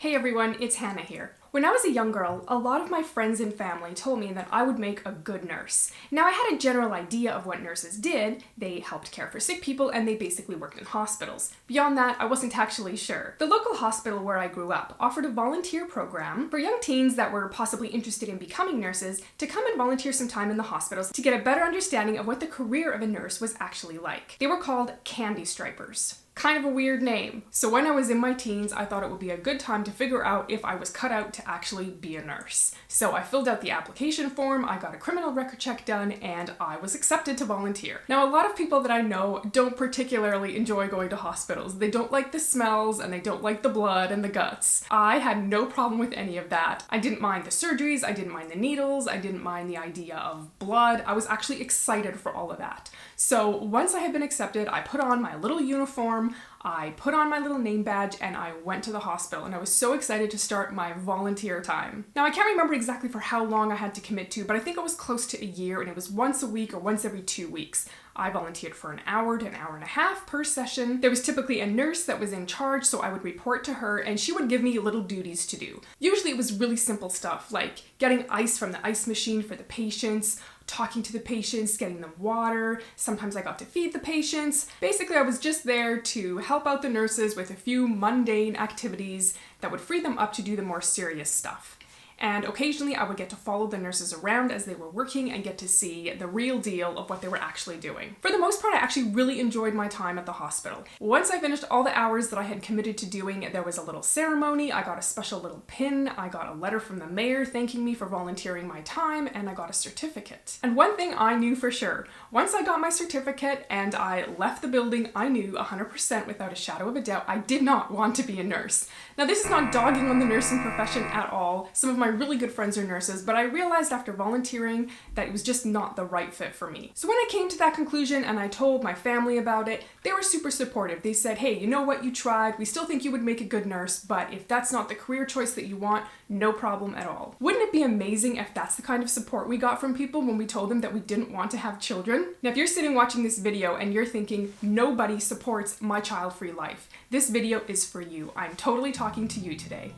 Hey everyone, it's Hannah here. When I was a young girl, a lot of my friends and family told me that I would make a good nurse. Now I had a general idea of what nurses did. They helped care for sick people and they basically worked in hospitals. Beyond that, I wasn't actually sure. The local hospital where I grew up offered a volunteer program for young teens that were possibly interested in becoming nurses to come and volunteer some time in the hospitals to get a better understanding of what the career of a nurse was actually like. They were called candy stripers. Kind of a weird name. So when I was in my teens, I thought it would be a good time to figure out if I was cut out to actually be a nurse. So I filled out the application form, I got a criminal record check done, and I was accepted to volunteer. Now, a lot of people that I know don't particularly enjoy going to hospitals. They don't like the smells and they don't like the blood and the guts. I had no problem with any of that. I didn't mind the surgeries, I didn't mind the needles, I didn't mind the idea of blood. I was actually excited for all of that. So once I had been accepted, I put on my little uniform, I put on my little name badge, and I went to the hospital, and I was so excited to start my volunteer time. Now, I can't remember exactly for how long I had to commit to, but I think it was close to a year, and it was once a week or once every 2 weeks. I volunteered for an hour to an hour and a half per session. There was typically a nurse that was in charge, so I would report to her and she would give me little duties to do. Usually it was really simple stuff like getting ice from the ice machine for the patients, talking to the patients, getting them water. Sometimes I got to feed the patients. Basically, I was just there to help out the nurses with a few mundane activities that would free them up to do the more serious stuff. And occasionally I would get to follow the nurses around as they were working and get to see the real deal of what they were actually doing. For the most part, I actually really enjoyed my time at the hospital. Once I finished all the hours that I had committed to doing, there was a little ceremony, I got a special little pin, I got a letter from the mayor thanking me for volunteering my time, and I got a certificate. And one thing I knew for sure, once I got my certificate and I left the building, I knew 100% without a shadow of a doubt I did not want to be a nurse. Now, this is not dogging on the nursing profession at all. Some of my really good friends are nurses, but I realized after volunteering that it was just not the right fit for me. So when I came to that conclusion and I told my family about it, they were super supportive. They said, hey, you know what, you tried, we still think you would make a good nurse, but if that's not the career choice that you want, no problem at all. Wouldn't it be amazing if that's the kind of support we got from people when we told them that we didn't want to have children? Now, if you're sitting watching this video and you're thinking, nobody supports my child-free life, this video is for you. I'm totally talking to you today.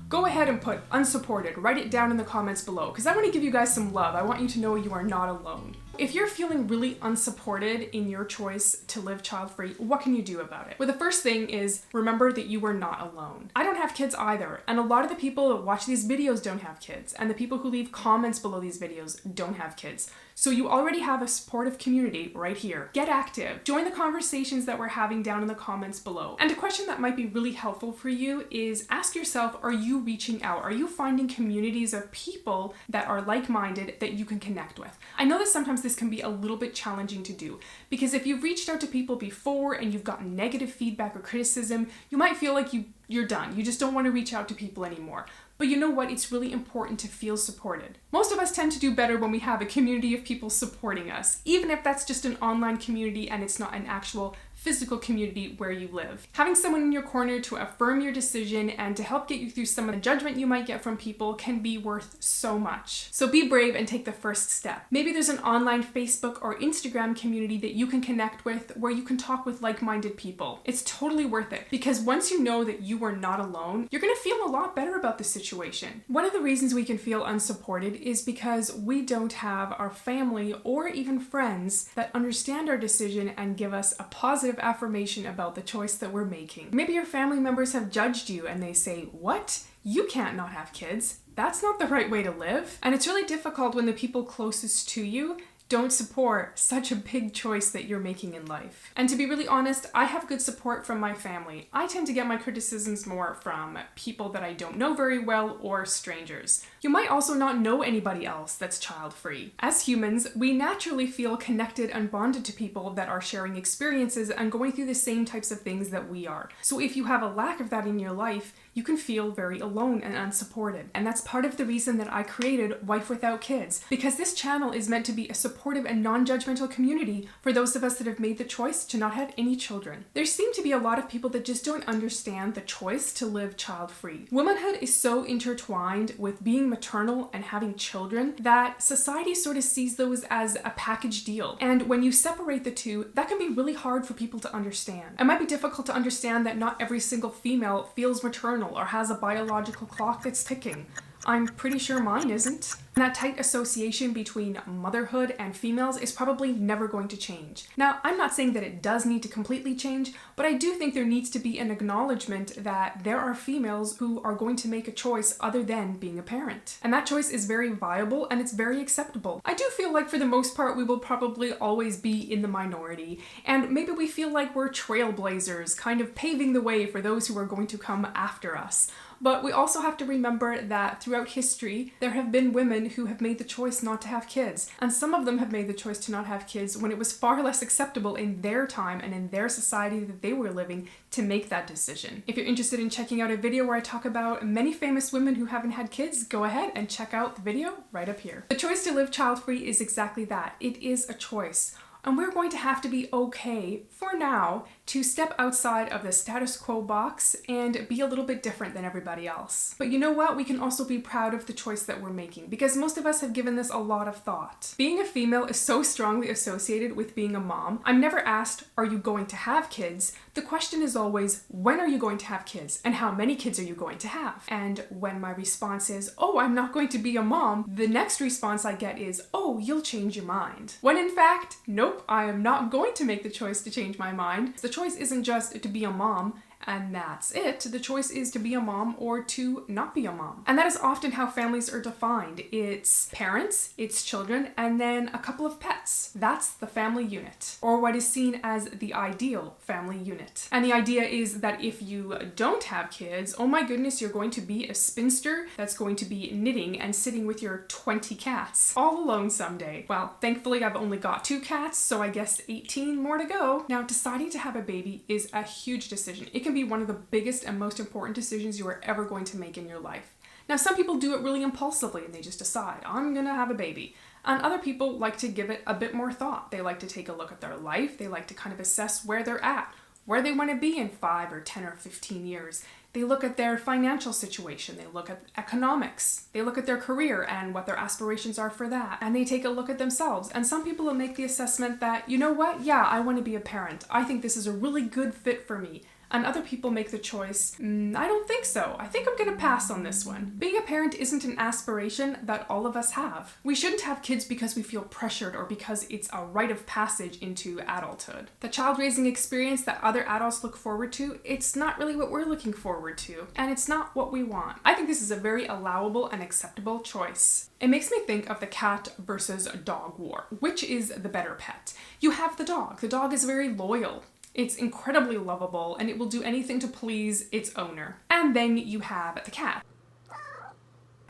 Go ahead and put unsupported, write it down in the comments below, because I want to give you guys some love. I want you to know you are not alone. If you're feeling really unsupported in your choice to live child-free, what can you do about it? Well, the first thing is remember that you are not alone. I don't have kids either, and a lot of the people that watch these videos don't have kids, and the people who leave comments below these videos don't have kids. So you already have a supportive community right here. Get active. Join the conversations that we're having down in the comments below. And a question that might be really helpful for you is ask yourself, are you reaching out? Are you finding communities of people that are like-minded that you can connect with? I know that sometimes this can be a little bit challenging to do because if you've reached out to people before and you've gotten negative feedback or criticism, you might feel like you're done. You just don't want to reach out to people anymore. But you know what? It's really important to feel supported. Most of us tend to do better when we have a community of people supporting us, even if that's just an online community and it's not an actual physical community where you live. Having someone in your corner to affirm your decision and to help get you through some of the judgment you might get from people can be worth so much. So be brave and take the first step. Maybe there's an online Facebook or Instagram community that you can connect with where you can talk with like-minded people. It's totally worth it because once you know that you are not alone, you're gonna feel a lot better about the situation. One of the reasons we can feel unsupported is because we don't have our family or even friends that understand our decision and give us a positive affirmation about the choice that we're making. Maybe your family members have judged you and they say, what? You can't not have kids. That's not the right way to live. And it's really difficult when the people closest to you don't support such a big choice that you're making in life. And to be really honest, I have good support from my family. I tend to get my criticisms more from people that I don't know very well or strangers. You might also not know anybody else that's child-free. As humans, we naturally feel connected and bonded to people that are sharing experiences and going through the same types of things that we are. So if you have a lack of that in your life, you can feel very alone and unsupported. And that's part of the reason that I created Wife Without Kids, because this channel is meant to be a support supportive and non-judgmental community for those of us that have made the choice to not have any children. There seem to be a lot of people that just don't understand the choice to live child-free. Womanhood is so intertwined with being maternal and having children that society sort of sees those as a package deal. And when you separate the two, that can be really hard for people to understand. It might be difficult to understand that not every single female feels maternal or has a biological clock that's ticking. I'm pretty sure mine isn't. And that tight association between motherhood and females is probably never going to change. Now, I'm not saying that it does need to completely change, but I do think there needs to be an acknowledgement that there are females who are going to make a choice other than being a parent. And that choice is very viable and it's very acceptable. I do feel like for the most part we will probably always be in the minority, and maybe we feel like we're trailblazers, kind of paving the way for those who are going to come after us. But we also have to remember that throughout history, there have been women who have made the choice not to have kids. And some of them have made the choice to not have kids when it was far less acceptable in their time and in their society that they were living to make that decision. If you're interested in checking out a video where I talk about many famous women who haven't had kids, go ahead and check out the video right up here. The choice to live child-free is exactly that. It is a choice. And we're going to have to be okay, for now, to step outside of the status quo box and be a little bit different than everybody else. But you know what? We can also be proud of the choice that we're making, because most of us have given this a lot of thought. Being a female is so strongly associated with being a mom. I'm never asked, are you going to have kids? The question is always, when are you going to have kids? And how many kids are you going to have? And when my response is, oh, I'm not going to be a mom, the next response I get is, oh, you'll change your mind. When in fact, nope, I am not going to make the choice to change my mind. The choice isn't just to be a mom, and that's it. The choice is to be a mom or to not be a mom. And that is often how families are defined. It's parents, it's children, and then a couple of pets. That's the family unit, or what is seen as the ideal family unit. And the idea is that if you don't have kids, oh my goodness, you're going to be a spinster that's going to be knitting and sitting with your 20 cats all alone someday. Well, thankfully I've only got 2 cats, so I guess 18 more to go. Now, deciding to have a baby is a huge decision. It can be one of the biggest and most important decisions you are ever going to make in your life. Now, some people do it really impulsively and they just decide, I'm gonna have a baby. And other people like to give it a bit more thought. They like to take a look at their life. They like to kind of assess where they're at, where they want to be in 5 or 10 or 15 years. They look at their financial situation. They look at economics. They look at their career and what their aspirations are for that. And they take a look at themselves. And some people will make the assessment that, you know what? Yeah, I want to be a parent. I think this is a really good fit for me. And other people make the choice, I don't think so. I think I'm gonna pass on this one. Being a parent isn't an aspiration that all of us have. We shouldn't have kids because we feel pressured or because it's a rite of passage into adulthood. The child raising experience that other adults look forward to, it's not really what we're looking forward to, and it's not what we want. I think this is a very allowable and acceptable choice. It makes me think of the cat versus dog war. Which is the better pet? You have the dog. The dog is very loyal. It's incredibly lovable and it will do anything to please its owner. And then you have the cat.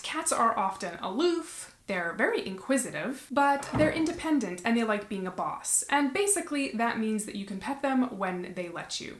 Cats are often aloof, they're very inquisitive, but they're independent and they like being a boss. And basically that means that you can pet them when they let you.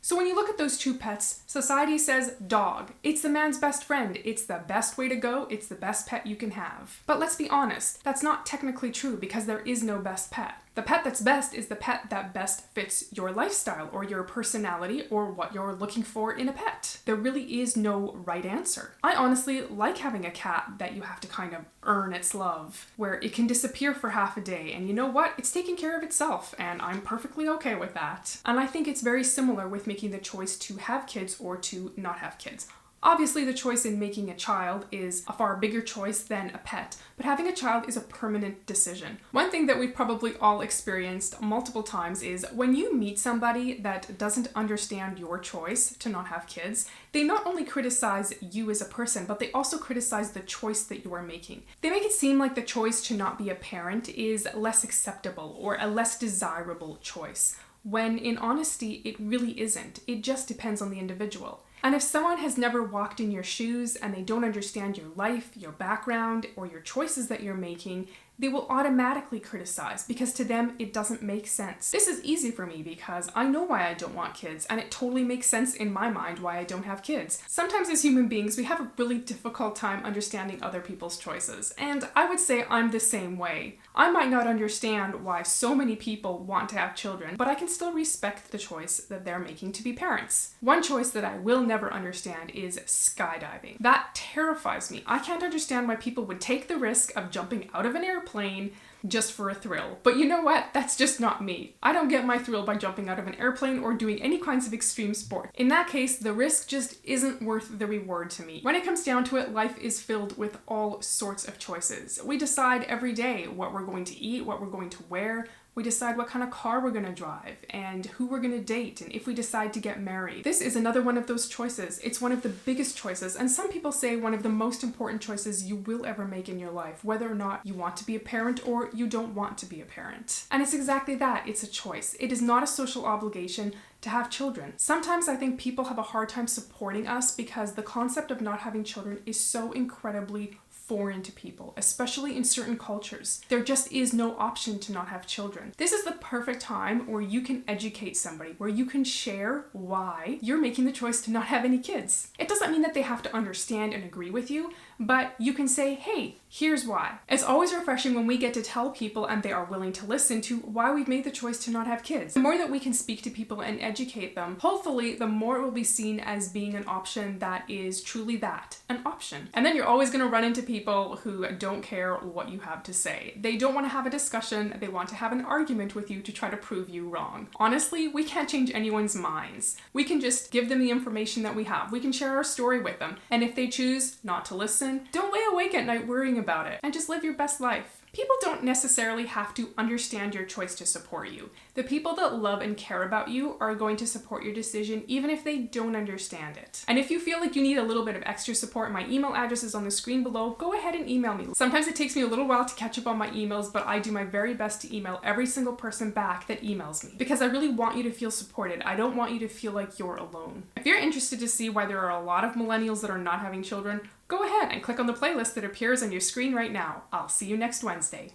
So when you look at those two pets, society says dog. It's the man's best friend. It's the best way to go. It's the best pet you can have. But let's be honest, that's not technically true because there is no best pet. The pet that's best is the pet that best fits your lifestyle or your personality or what you're looking for in a pet. There really is no right answer. I honestly like having a cat that you have to kind of earn its love, where it can disappear for half a day and you know what? It's taking care of itself and I'm perfectly okay with that. And I think it's very similar with making the choice to have kids or to not have kids. Obviously, the choice in making a child is a far bigger choice than a pet, but having a child is a permanent decision. One thing that we've probably all experienced multiple times is when you meet somebody that doesn't understand your choice to not have kids, they not only criticize you as a person, but they also criticize the choice that you are making. They make it seem like the choice to not be a parent is less acceptable or a less desirable choice, when in honesty, it really isn't. It just depends on the individual. And if someone has never walked in your shoes and they don't understand your life, your background, or your choices that you're making, they will automatically criticize because to them it doesn't make sense. This is easy for me because I know why I don't want kids, and it totally makes sense in my mind why I don't have kids. Sometimes as human beings, we have a really difficult time understanding other people's choices, and I would say I'm the same way. I might not understand why so many people want to have children, but I can still respect the choice that they're making to be parents. One choice that I will never understand is skydiving. That terrifies me. I can't understand why people would take the risk of jumping out of an airplane just for a thrill. But you know what? That's just not me. I don't get my thrill by jumping out of an airplane or doing any kinds of extreme sport. In that case, the risk just isn't worth the reward to me. When it comes down to it, life is filled with all sorts of choices. We decide every day what we're going to eat, what we're going to wear. We decide what kind of car we're going to drive and who we're going to date and if we decide to get married. This is another one of those choices. It's one of the biggest choices, and some people say one of the most important choices you will ever make in your life, whether or not you want to be a parent or you don't want to be a parent. And it's exactly that. It's a choice. It is not a social obligation to have children. Sometimes I think people have a hard time supporting us because the concept of not having children is so incredibly foreign to people, especially in certain cultures. There just is no option to not have children. This is the perfect time where you can educate somebody, where you can share why you're making the choice to not have any kids. It doesn't mean that they have to understand and agree with you, but you can say, hey, here's why. It's always refreshing when we get to tell people, and they are willing to listen to, why we've made the choice to not have kids. The more that we can speak to people and educate them, hopefully the more it will be seen as being an option that is truly that, an option. And then you're always going to run into people who don't care what you have to say. They don't want to have a discussion, they want to have an argument with you to try to prove you wrong. Honestly, we can't change anyone's minds. We can just give them the information that we have. We can share our story with them, and if they choose not to listen, don't lay awake at night worrying about it, and just live your best life. People don't necessarily have to understand your choice to support you. The people that love and care about you are going to support your decision even if they don't understand it. And if you feel like you need a little bit of extra support, my email address is on the screen below. Go ahead and email me. Sometimes it takes me a little while to catch up on my emails, but I do my very best to email every single person back that emails me because I really want you to feel supported. I don't want you to feel like you're alone. If you're interested to see why there are a lot of millennials that are not having children, go ahead and click on the playlist that appears on your screen right now. I'll see you next Wednesday.